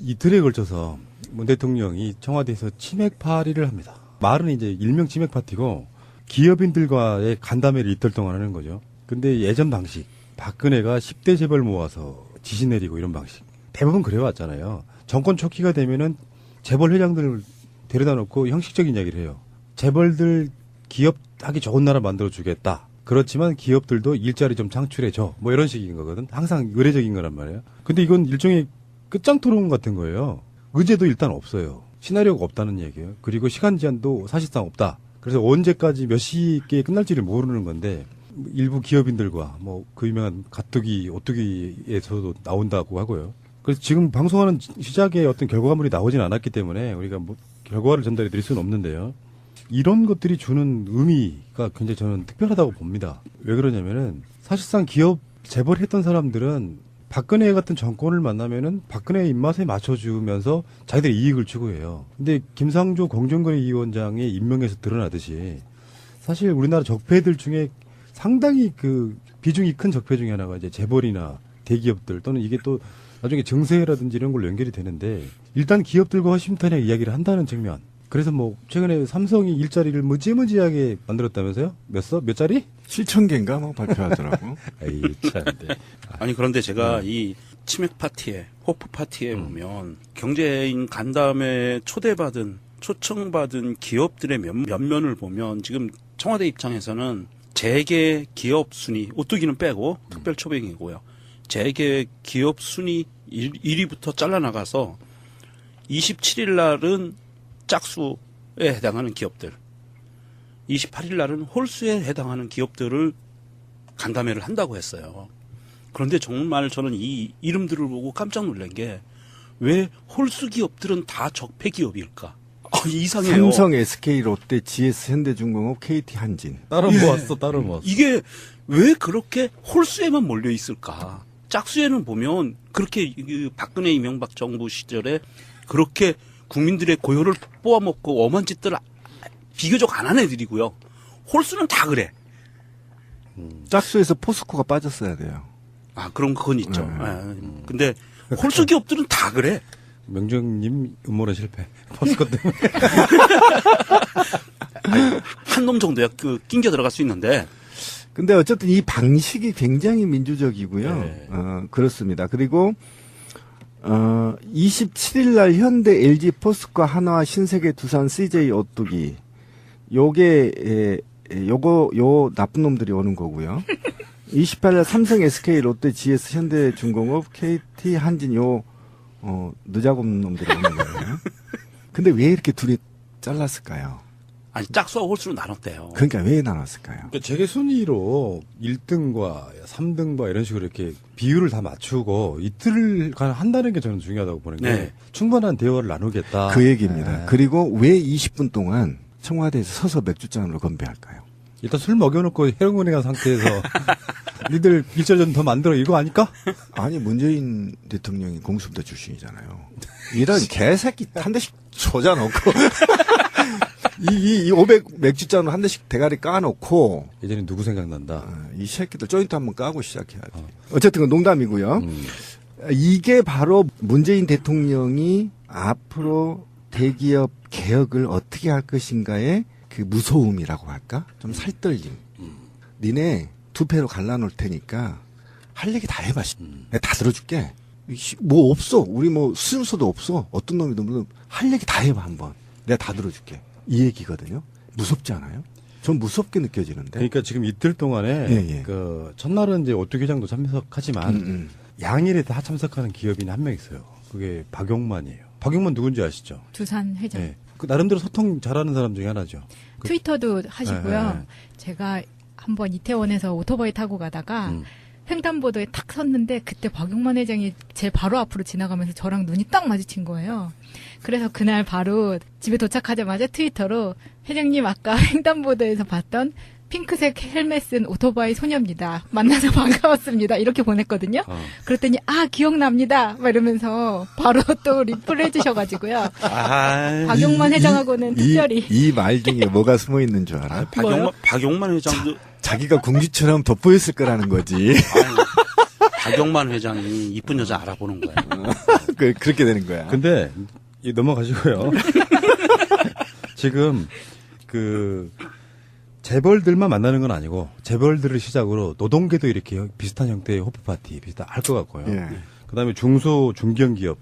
이틀에 걸쳐서 문 대통령이 청와대에서 치맥 파리를 합니다. 말은 이제 일명 치맥 파티고 기업인들과의 간담회를 이틀 동안 하는 거죠. 근데 예전 방식, 박근혜가 10대 재벌 모아서 지시 내리고 이런 방식. 대부분 그래왔잖아요. 정권 초기가 되면은 재벌 회장들을 데려다 놓고 형식적인 이야기를 해요. 재벌들 기업하기 좋은 나라 만들어주겠다. 그렇지만 기업들도 일자리 좀 창출해줘. 뭐 이런 식인 거거든. 항상 의례적인 거란 말이에요. 근데 이건 일종의 끝장 토론 같은 거예요. 의제도 일단 없어요. 시나리오가 없다는 얘기예요. 그리고 시간 제한도 사실상 없다. 그래서 언제까지 몇 시에 끝날지를 모르는 건데 일부 기업인들과 뭐 그 유명한 가뚜기, 오뚜기에서도 나온다고 하고요. 그래서 지금 방송하는 시작에 어떤 결과물이 나오진 않았기 때문에 우리가 뭐 결과를 전달해 드릴 수는 없는데요. 이런 것들이 주는 의미가 굉장히 저는 특별하다고 봅니다. 왜 그러냐면은 사실상 기업 재벌했던 사람들은 박근혜 같은 정권을 만나면은 박근혜의 입맛에 맞춰주면서 자기들의 이익을 추구해요. 근데 김상조 공정거래위원장의 임명에서 드러나듯이 사실 우리나라 적폐들 중에 상당히 그 비중이 큰 적폐 중에 하나가 이제 재벌이나 대기업들 또는 이게 또 나중에 증세라든지 이런 걸로 연결이 되는데 일단 기업들과 허심탄회 이야기를 한다는 측면. 그래서 뭐 최근에 삼성이 일자리를 무지무지하게 만들었다면서요? 몇 자리? 7,000개인가 뭐 발표하더라고. 에이 참네. 아니 그런데 제가 이 치맥 파티에 호프 파티에 보면 경제인 간담회 초청받은 기업들의 면면을 보면 지금 청와대 입장에서는 재계 기업 순위 오뚜기는 빼고 특별 초빙이고요. 재계 기업 순위 1위부터 잘라나가서 27일 날은 짝수에 해당하는 기업들, 28일 날은 홀수에 해당하는 기업들을 간담회를 한다고 했어요. 그런데 정말 저는 이 이름들을 보고 깜짝 놀란 게 왜 홀수 기업들은 다 적폐 기업일까? 이상해요. 삼성, SK, 롯데, GS, 현대중공업, KT, 한진. 따로 모았어. 이게 왜 그렇게 홀수에만 몰려 있을까? 짝수에는 보면 그렇게 박근혜 이명박 정부 시절에 그렇게 국민들의 고요를 뽑아먹고 엄한 짓들 비교적 안 한 애들이고요. 홀수는 다 그래. 짝수에서 포스코가 빠졌어야 돼요. 아, 그럼 그건 있죠. 근데 홀수 기업들은 다 그래. 명정님 음모론 실패. 포스코 때문에. 한 놈 정도야 낑겨 들어갈 수 있는데. 근데 어쨌든 이 방식이 굉장히 민주적이고요. 네. 그렇습니다. 그리고 27일 날 현대, LG, 포스코, 한화, 신세계, 두산, CJ, 오뚜기. 요 나쁜 놈들이 오는 거고요. 28일 날 삼성, SK, 롯데, GS, 현대중공업, KT, 한진 늦작업 놈들이 오는 거예요. 근데 왜 이렇게 둘이 잘랐을까요? 아니, 짝수와 홀수로 나눴대요. 그러니까 왜 나눴을까요? 그러니까 재계 순위로 1등과 3등과 이런 식으로 이렇게 비율을 다 맞추고 이틀간 한다는 게 저는 중요하다고 보는 게 네. 충분한 대화를 나누겠다. 그 얘기입니다. 네. 그리고 왜 20분 동안 청와대에서 서서 맥주잔으로 건배할까요? 일단 술 먹여놓고 해롱군에 간 상태에서 니들 일자리 좀 더 만들어 이거 아닐까? 아니 문재인 대통령이 공수부대 출신이잖아요. 이런 개새끼 한 대씩 쏟아놓고 이 500 맥주잔으로 한 대씩 대가리 까놓고 예전에 누구 생각난다. 이 새끼들 조인트 한번 까고 시작해야지. 어쨌든 농담이고요. 이게 바로 문재인 대통령이 앞으로 대기업 개혁을 어떻게 할 것인가의 그 무서움이라고 할까? 좀 살떨림. 니네 두 패로 갈라놓을 테니까 할 얘기 다 해봐. 내가 다 들어줄게. 뭐 없어. 우리 뭐 순서도 없어. 어떤 놈이든 물론 할 얘기 다 해봐 한번. 내가 다 들어줄게. 이 얘기거든요. 무섭지 않아요? 전 무섭게 느껴지는데. 그러니까 지금 이틀 동안에 예. 그 첫날은 이제 오뚜기 회장도 참석하지만 양일에 다 참석하는 기업인이 한 명 있어요. 그게 박용만이에요. 박용만 누군지 아시죠? 두산 회장. 네. 그 나름대로 소통 잘하는 사람 중에 하나죠. 트위터도 하시고요. 네. 제가 한번 이태원에서 오토바이 타고 가다가 횡단보도에 탁 섰는데 그때 박용만 회장이 제 바로 앞으로 지나가면서 저랑 눈이 딱 마주친 거예요. 그래서 그날 바로 집에 도착하자마자 트위터로 회장님 아까 횡단보도에서 봤던 핑크색 헬멧 쓴 오토바이 소녀입니다. 만나서 반가웠습니다. 이렇게 보냈거든요. 그랬더니 기억납니다. 막 이러면서 바로 또 리플을 해주셔가지고요. 박용만 회장하고는 특별히 이 말 중에 뭐가 숨어 있는 줄 알아? 박용만 회장도 자기가 궁지처럼 돋보였을 거라는 거지. 박용만 회장이 이쁜 여자 알아보는 거예요. 그렇게 되는 거야. 근데 넘어가시고요. 지금 재벌들만 만나는 건 아니고 재벌들을 시작으로 노동계도 이렇게 비슷한 형태의 호프 파티 할 것 같고요. 예. 그다음에 중소 중견기업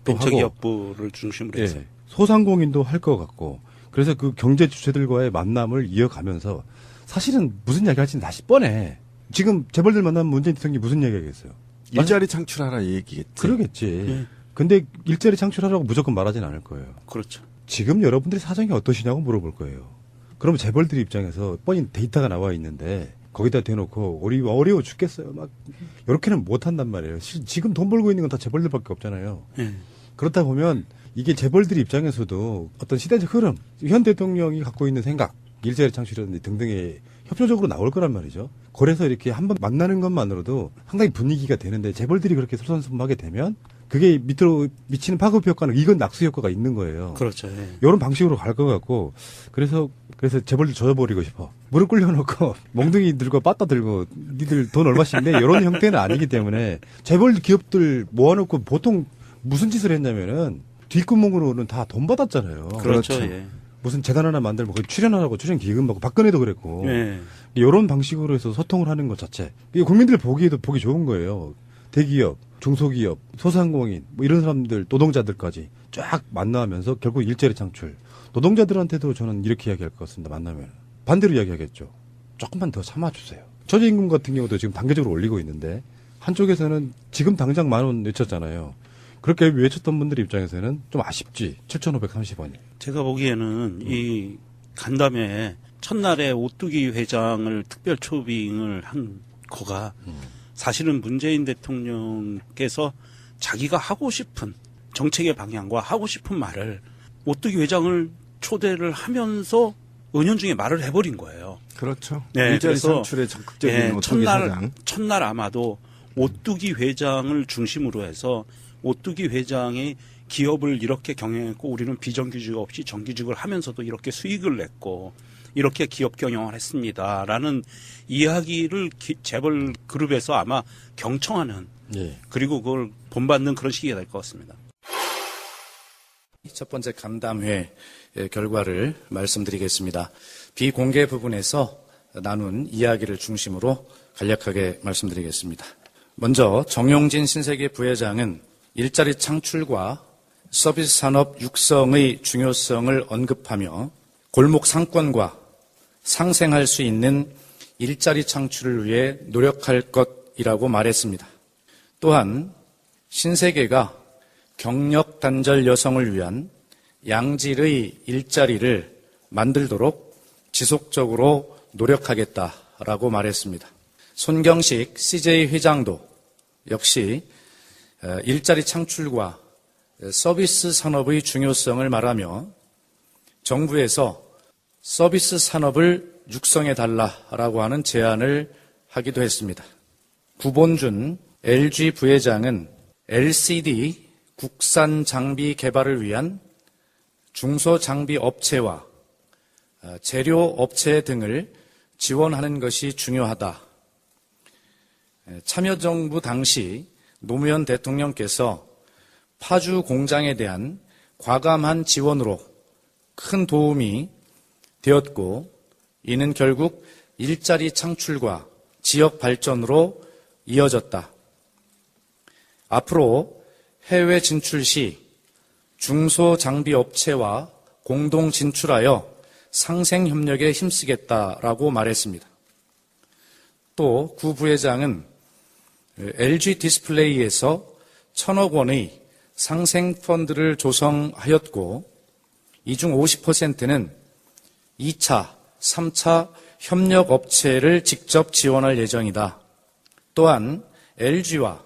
또 하고 벤처기업부를 중심으로 해서. 예, 소상공인도 할 것 같고 그래서 그 경제 주체들과의 만남을 이어가면서 사실은 무슨 이야기 할지는 다시 뻔해. 지금 재벌들 만나면 문재인 대통령이 무슨 이야기 하겠어요? 일자리 창출하라 이 얘기겠지. 그러겠지. 예. 근데 일자리 창출하라고 무조건 말하진 않을 거예요. 그렇죠. 지금 여러분들이 사정이 어떠시냐고 물어볼 거예요. 그러면 재벌들 입장에서 뻔히 데이터가 나와 있는데 거기다 대놓고 우리 어려워 죽겠어요. 막 이렇게는 못 한단 말이에요. 지금 돈 벌고 있는 건 다 재벌들밖에 없잖아요. 예. 그렇다 보면 이게 재벌들 입장에서도 어떤 시대적 흐름, 현 대통령이 갖고 있는 생각, 일자리 창출이라든지 등등의 협조적으로 나올 거란 말이죠. 그래서 이렇게 한번 만나는 것만으로도 상당히 분위기가 되는데 재벌들이 그렇게 솔선수범하게 되면 그게 밑으로 미치는 파급 효과는 이건 낙수 효과가 있는 거예요. 그렇죠. 예. 이런 방식으로 갈 것 같고 그래서 재벌들 져버리고 싶어. 무릎 꿇려놓고 몽둥이 들고 빠따 들고 니들 돈 얼마씩 내 이런 형태는 아니기 때문에 재벌 기업들 모아놓고 보통 무슨 짓을 했냐면은 뒷구멍으로는 다 돈 받았잖아요. 그렇죠. 그렇죠. 예. 무슨 재단 하나 만들면 거기 출연하라고 출연 기금 받고 박근혜도 그랬고 예. 이런 방식으로 해서 소통을 하는 것 자체 이게 국민들 보기에도 보기 좋은 거예요. 대기업, 중소기업, 소상공인 뭐 이런 사람들 노동자들까지 쫙 만나면서 결국 일자리 창출. 노동자들한테도 저는 이렇게 이야기할 것 같습니다. 만나면 반대로 이야기하겠죠. 조금만 더 참아주세요. 최저임금 같은 경우도 지금 단계적으로 올리고 있는데 한쪽에서는 지금 당장 10,000원 외쳤잖아요. 그렇게 외쳤던 분들 입장에서는 좀 아쉽지. 7,530원이. 제가 보기에는 이 간담회 첫날에 오뚜기 회장을 특별 초빙을 한 거가 사실은 문재인 대통령께서 자기가 하고 싶은 정책의 방향과 하고 싶은 말을 오뚜기 회장을 초대를 하면서 은연중에 말을 해버린 거예요. 그렇죠. 네, 일자리 그래서, 창출에 적극적인 예, 오뚜기 사장. 첫날 아마도 오뚜기 회장을 중심으로 해서 오뚜기 회장이 기업을 이렇게 경영했고 우리는 비정규직 없이 정규직을 하면서도 이렇게 수익을 냈고 이렇게 기업 경영을 했습니다라는 이야기를 재벌 그룹에서 아마 경청하는 예. 그리고 그걸 본받는 그런 시기가 될 것 같습니다. 첫 번째 간담회 결과를 말씀드리겠습니다. 비공개 부분에서 나눈 이야기를 중심으로 간략하게 말씀드리겠습니다. 먼저 정용진 신세계 부회장은 일자리 창출과 서비스 산업 육성의 중요성을 언급하며 골목 상권과 상생할 수 있는 일자리 창출을 위해 노력할 것이라고 말했습니다. 또한 신세계가 경력 단절 여성을 위한 양질의 일자리를 만들도록 지속적으로 노력하겠다라고 말했습니다. 손경식 CJ 회장도 역시 일자리 창출과 서비스 산업의 중요성을 말하며 정부에서 서비스 산업을 육성해달라라고 하는 제안을 하기도 했습니다. 구본준 LG 부회장은 LCD 국산 장비 개발을 위한 중소장비 업체와 재료 업체 등을 지원하는 것이 중요하다. 참여정부 당시 노무현 대통령께서 파주 공장에 대한 과감한 지원으로 큰 도움이 되었고 이는 결국 일자리 창출과 지역 발전으로 이어졌다. 앞으로 해외 진출 시 중소장비업체와 공동 진출하여 상생협력에 힘쓰겠다라고 말했습니다. 또 구 부회장은 LG 디스플레이에서 1,000억 원의 상생펀드를 조성하였고 이 중 50%는 2차, 3차 협력업체를 직접 지원할 예정이다. 또한 LG와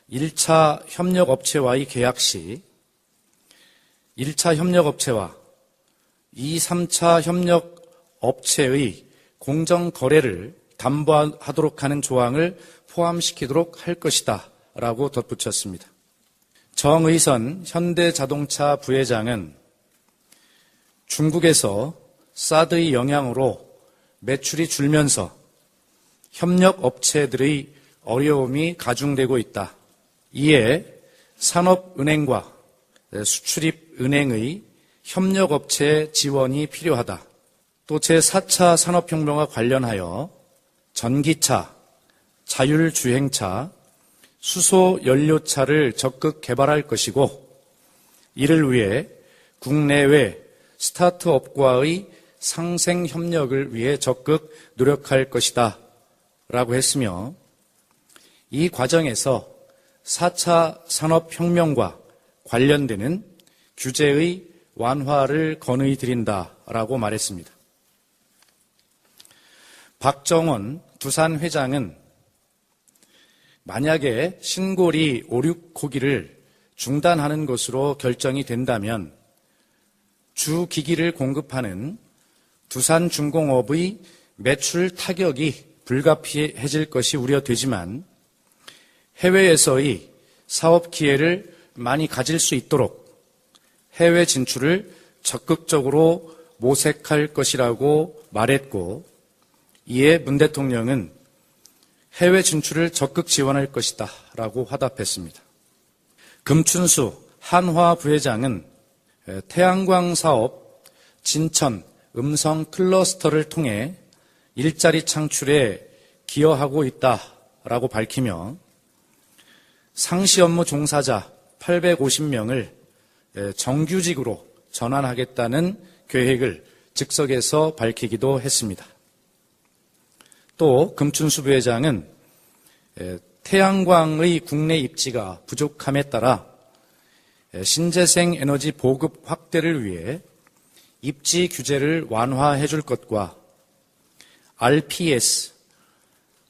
1차 협력업체와의 계약 시 1차 협력업체와 2, 3차 협력업체의 공정거래를 담보하도록 하는 조항을 포함시키도록 할 것이다 라고 덧붙였습니다. 정의선 현대자동차 부회장은 중국에서 사드의 영향으로 매출이 줄면서 협력업체들의 어려움이 가중되고 있다. 이에 산업은행과 수출입은행의 협력업체 지원이 필요하다. 또 제4차 산업혁명과 관련하여 전기차, 자율주행차, 수소연료차를 적극 개발할 것이고 이를 위해 국내외 스타트업과의 상생협력을 위해 적극 노력할 것이다 라고 했으며 이 과정에서 4차 산업혁명과 관련되는 규제의 완화를 건의드린다라고 말했습니다. 박정원 두산 회장은 만약에 신고리 오륙호기를 중단하는 것으로 결정이 된다면 주 기기를 공급하는 두산중공업의 매출 타격이 불가피해질 것이 우려되지만 해외에서의 사업 기회를 많이 가질 수 있도록 해외 진출을 적극적으로 모색할 것이라고 말했고 이에 문 대통령은 해외 진출을 적극 지원할 것이다 라고 화답했습니다. 금춘수 한화 부회장은 태양광 사업 진천 음성 클러스터를 통해 일자리 창출에 기여하고 있다라고 밝히며 상시 업무 종사자 850명을 정규직으로 전환하겠다는 계획을 즉석에서 밝히기도 했습니다. 또 금춘수 부회장은 태양광의 국내 입지가 부족함에 따라 신재생 에너지 보급 확대를 위해 입지 규제를 완화해 줄 것과 RPS,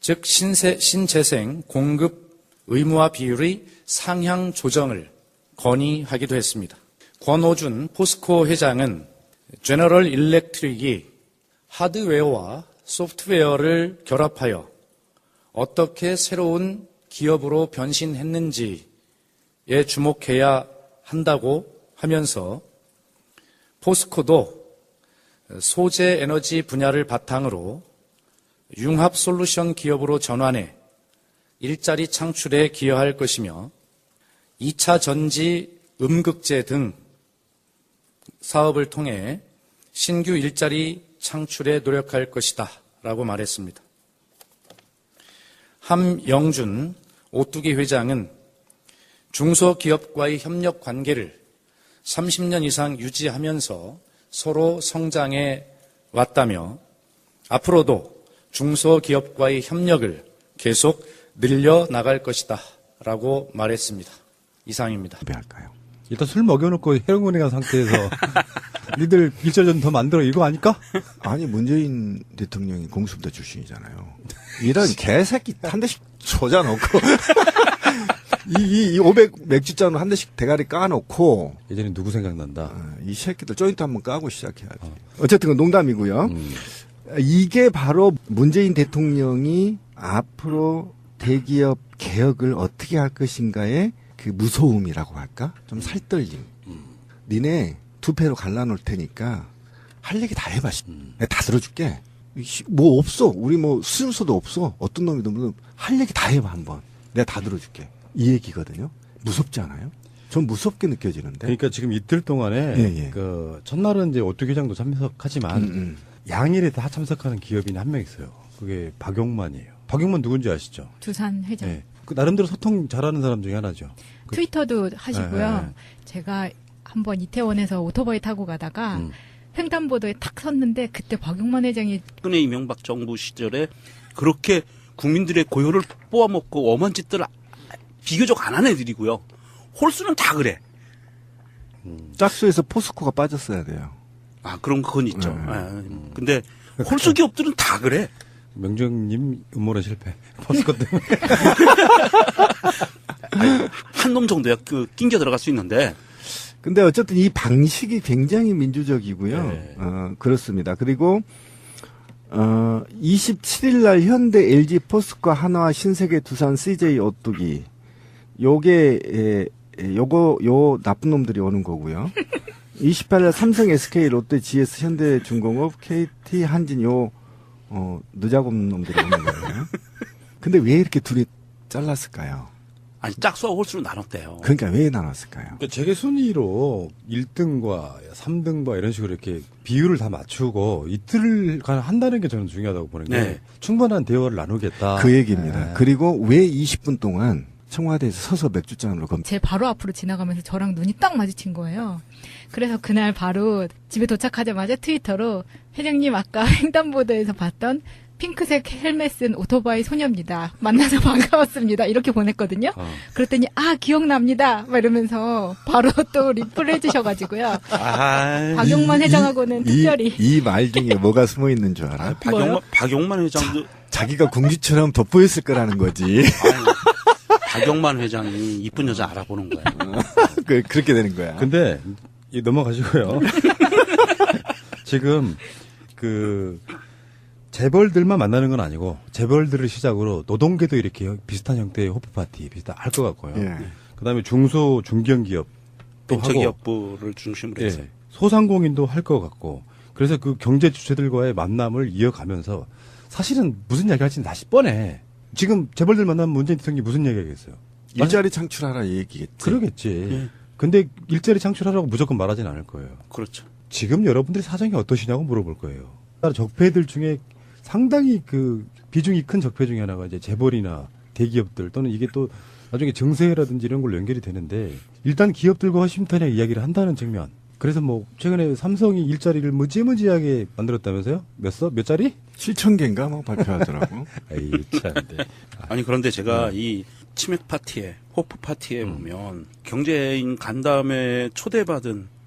즉 신재생 공급 의무화 비율의 상향 조정을 건의하기도 했습니다. 권오준 포스코 회장은 제너럴 일렉트릭이 하드웨어와 소프트웨어를 결합하여 어떻게 새로운 기업으로 변신했는지에 주목해야 한다고 하면서 포스코도 소재 에너지 분야를 바탕으로 융합 솔루션 기업으로 전환해 일자리 창출에 기여할 것이며 2차 전지 음극재 등 사업을 통해 신규 일자리 창출에 노력할 것이다 라고 말했습니다. 함영준 오뚜기 회장은 중소기업과의 협력 관계를 30년 이상 유지하면서 서로 성장해 왔다며 앞으로도 중소기업과의 협력을 계속 늘려나갈 것이다 라고 말했습니다. 이상입니다. 할까요? 일단 술 먹여놓고 해롱은행한 상태에서 니들 일자 좀 더 만들어 이거 아닐까? 아니 문재인 대통령이 공수부대 출신이잖아요. 이런 개새끼 한 대씩 쏟아놓고 이 500 맥주잔으로 한 대씩 대가리 까놓고 예전에 누구 생각난다. 이 새끼들 조인트 한번 까고 시작해야지. 어쨌든 농담이고요. 이게 바로 문재인 대통령이 앞으로 대기업 개혁을 어떻게 할 것인가의 그 무서움이라고 할까? 좀 살떨림. 니네 두 패로 갈라놓을 테니까 할 얘기 다 해봐. 내가 다 들어줄게. 뭐 없어. 우리 뭐 수용소도 없어. 어떤 놈이든 할 얘기 다 해봐 한번. 내가 다 들어줄게. 이 얘기거든요. 무섭지 않아요? 전 무섭게 느껴지는데. 그러니까 지금 이틀 동안에 예. 그 첫날은 이제 오뚜기 회장도 참석하지만 양일에 다 참석하는 기업인이 한 명 있어요. 그게 박용만이에요. 박용만 누군지 아시죠? 두산 회장. 네. 그 나름대로 소통 잘하는 사람 중에 하나죠. 트위터도 하시고요. 네. 제가 한번 이태원에서 오토바이 타고 가다가 횡단보도에 탁 섰는데 그때 박용만 회장이 박근혜 이명박 정부 시절에 그렇게 국민들의 고요를 뽑아먹고 엄한 짓들 비교적 안 한 애들이고요. 홀수는 다 그래. 짝수에서 포스코가 빠졌어야 돼요. 아, 그건 있죠. 근데 홀수 기업들은 다 그래. 명정님 음모론 실패. 포스코 때문에. 한 놈 정도야 낑겨 들어갈 수 있는데. 근데 어쨌든 이 방식이 굉장히 민주적이고요. 네. 그렇습니다. 그리고 27일 날 현대, LG, 포스코, 한화, 신세계, 두산, CJ, 오뚜기 요게 요 나쁜 놈들이 오는 거고요. 28일 날 삼성, SK, 롯데, GS, 현대중공업, KT, 한진 늦작업 놈들이 오는 거예요. 근데 왜 이렇게 둘이 잘랐을까요? 아니 짝수와 홀수로 나눴대요. 그러니까 왜 나눴을까요? 그러니까 재계 순위로 1등과 3등과 이런 식으로 이렇게 비율을 다 맞추고 이틀간 한다는 게 저는 중요하다고 보는 게 네. 충분한 대화를 나누겠다. 그 얘기입니다. 네. 그리고 왜 20분 동안 청와대에서 서서 맥주잔으로 제 바로 앞으로 지나가면서 저랑 눈이 딱 마주친 거예요. 그래서 그날 바로 집에 도착하자마자 트위터로 회장님 아까 횡단보도에서 봤던 핑크색 헬멧 쓴 오토바이 소녀입니다. 만나서 반가웠습니다. 이렇게 보냈거든요. 그랬더니 기억납니다. 막 이러면서 바로 또 리플을 해주셔가지고요. 박용만 회장하고는 특별히 이 말 중에 뭐가 숨어 있는 줄 알아? 박용만 회장도 자기가 궁지처럼 돋보였을 거라는 거지. 박용만 회장이 이쁜 여자 알아보는 거예요. 그렇게 되는 거야. 근데 넘어가시고요. 지금 재벌들만 만나는 건 아니고 재벌들을 시작으로 노동계도 이렇게 비슷한 형태의 호프 파티 할 것 같고요. 예. 그다음에 중소 중견기업 또 하고 벤처기업부를 중심으로 해서. 예, 소상공인도 할 것 같고 그래서 그 경제 주체들과의 만남을 이어가면서 사실은 무슨 이야기 할지는 다시 뻔해. 지금 재벌들 만나면 문재인 대통령이 무슨 이야기 하겠어요? 일자리 창출하라 이 얘기겠지. 그러겠지. 예. 근데 일자리 창출하라고 무조건 말하진 않을 거예요. 그렇죠. 지금 여러분들의 사정이 어떠시냐고 물어볼 거예요. 적폐들 중에 상당히 그 비중이 큰 적폐 중에 하나가 이제 재벌이나 대기업들 또는 이게 또 나중에 증세라든지 이런 걸로 연결이 되는데 일단 기업들과 허심탄회 이야기를 한다는 측면. 그래서 뭐 최근에 삼성이 일자리를 무지무지하게 만들었다면서요? 몇 자리? 7,000개인가 뭐 발표하더라고. 아이 참. 네. 아니 그런데 제가 이 치맥 파티에 호프 파티에 보면 경제인 간담회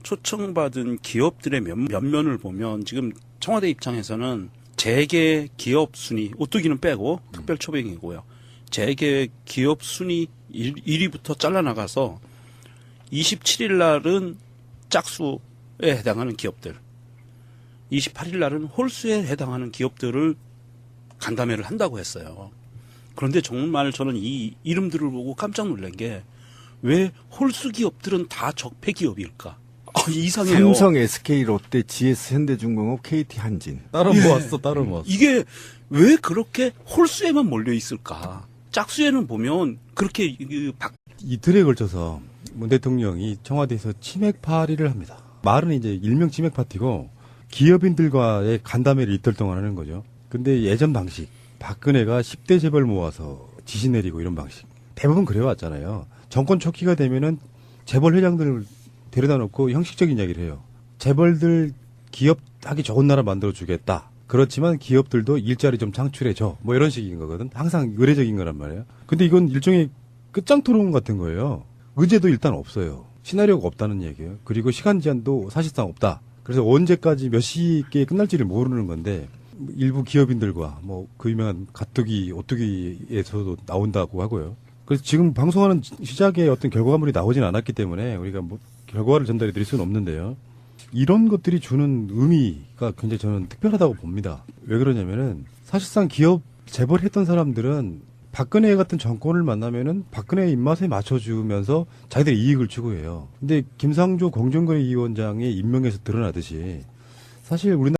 초청받은 기업들의 면면을 보면 지금 청와대 입장에서는 재계 기업 순위 오뚜기는 빼고 특별 초빙이고요. 재계 기업 순위 1위부터 잘라나가서 27일 날은 짝수에 해당하는 기업들, 28일 날은 홀수에 해당하는 기업들을 간담회를 한다고 했어요. 그런데 정말 저는 이 이름들을 보고 깜짝 놀란 게 왜 홀수 기업들은 다 적폐 기업일까? 이상해요. 삼성, SK, 롯데, GS, 현대중공업, KT, 한진. 따로 모았어. 따로 모았어. 이게 왜 그렇게 홀수에만 몰려 있을까? 짝수에는 보면 그렇게 이틀에 걸쳐서 문 대통령이 청와대에서 치맥 파리를 합니다. 말은 이제 일명 치맥 파티고 기업인들과의 간담회를 이틀 동안 하는 거죠. 근데 예전 방식, 박근혜가 10대 재벌 모아서 지시 내리고 이런 방식. 대부분 그래왔잖아요. 정권 초기가 되면은 재벌 회장들을 데려다 놓고 형식적인 이야기를 해요. 재벌들 기업 하기 좋은 나라 만들어주겠다. 그렇지만 기업들도 일자리 좀 창출해줘. 뭐 이런 식인 거거든. 항상 의례적인 거란 말이에요. 근데 이건 일종의 끝장 토론 같은 거예요. 의제도 일단 없어요. 시나리오가 없다는 얘기예요. 그리고 시간 제한도 사실상 없다. 그래서 언제까지 몇 시에 끝날지를 모르는 건데 일부 기업인들과 뭐 그 유명한 가뚜기, 오뚜기에서도 나온다고 하고요. 그래서 지금 방송하는 시작에 어떤 결과물이 나오진 않았기 때문에 우리가 뭐 결과를 전달해 드릴 수는 없는데요. 이런 것들이 주는 의미가 굉장히 저는 특별하다고 봅니다. 왜 그러냐면은 사실상 기업 재벌했던 사람들은 박근혜 같은 정권을 만나면은 박근혜의 입맛에 맞춰주면서 자기들의 이익을 추구해요. 근데 김상조 공정거래위원장의 임명에서 드러나듯이 사실 우리나라